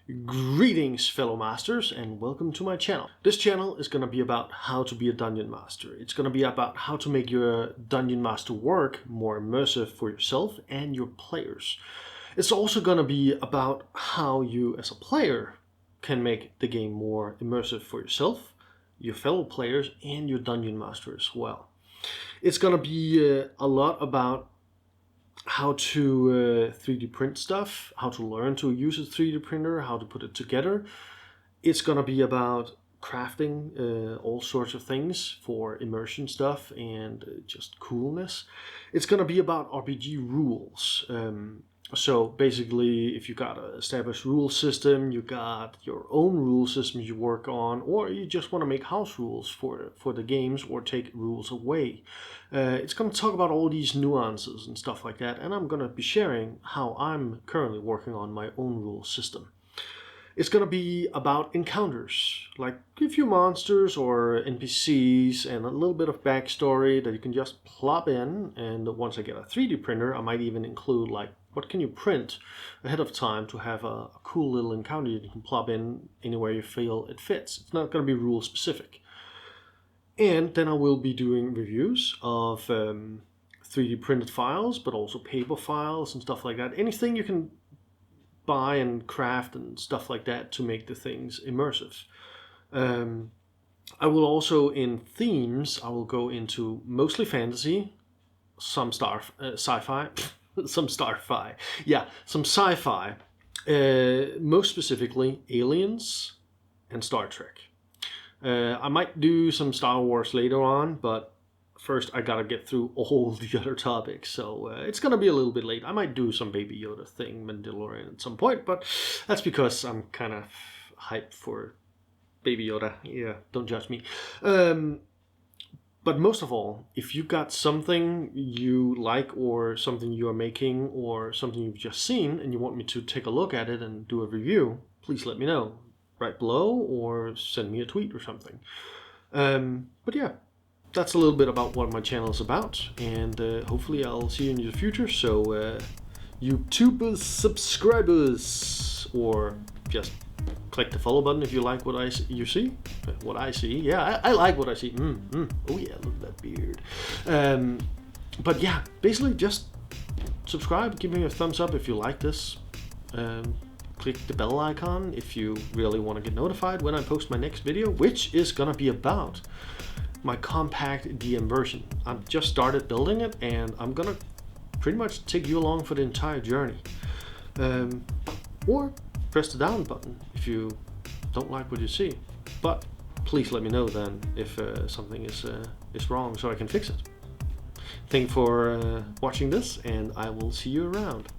Greetings, fellow masters, and welcome to my channel. This channel is going to be about how to be a dungeon master. It's going to be about how to make your dungeon master work more immersive for yourself and your players. It's also going to be about how you as a player can make the game more immersive for yourself, your fellow players, and your dungeon master as well. It's going to be a lot about how to 3D print stuff, how to learn to use a 3D printer, how to put it together. It's gonna be about crafting all sorts of things for immersion stuff and just coolness. It's gonna be about RPG rules. So basically, if you got an established rule system, you got your own rule system you work on, or you just want to make house rules for the games or take rules away. It's going to talk about all these nuances and stuff like that, and I'm going to be sharing how I'm currently working on my own rule system. It's going to be about encounters, like a few monsters or NPCs and a little bit of backstory that you can just plop in. And once I get a 3D printer, I might even include like what can you print ahead of time to have a cool little encounter you can plop in anywhere you feel it fits. It's not going to be rule specific. And then I will be doing reviews of 3D printed files, but also paper files and stuff like that. Anything you can buy and craft and stuff like that to make the things immersive. I will also, in themes, I will go into mostly fantasy, some sci-fi, some sci-fi, most specifically aliens and Star Trek. I might do some Star Wars later on, but first I gotta get through all the other topics, so it's gonna be a little bit late. I might do some Baby Yoda thing, Mandalorian at some point, but that's because I'm kind of hyped for Baby Yoda. Yeah, don't judge me. But most of all, if you've got something you like or something you are making or something you've just seen and you want me to take a look at it and do a review, please let me know right below or send me a tweet or something. But yeah. That's a little bit about what my channel is about, and hopefully I'll see you in the future. So YouTubers, subscribers, or just click the follow button if you like what you see. What I see, yeah, I like what I see. Oh yeah, look at that beard. But yeah, basically just subscribe, give me a thumbs up if you like this. Click the bell icon if you really want to get notified when I post my next video, which is gonna be about my QuackDM version. I've just started building it, and I'm gonna pretty much take you along for the entire journey. Or press the down button if you don't like what you see. But please let me know then if something is wrong so I can fix it. Thank you for watching this, and I will see you around.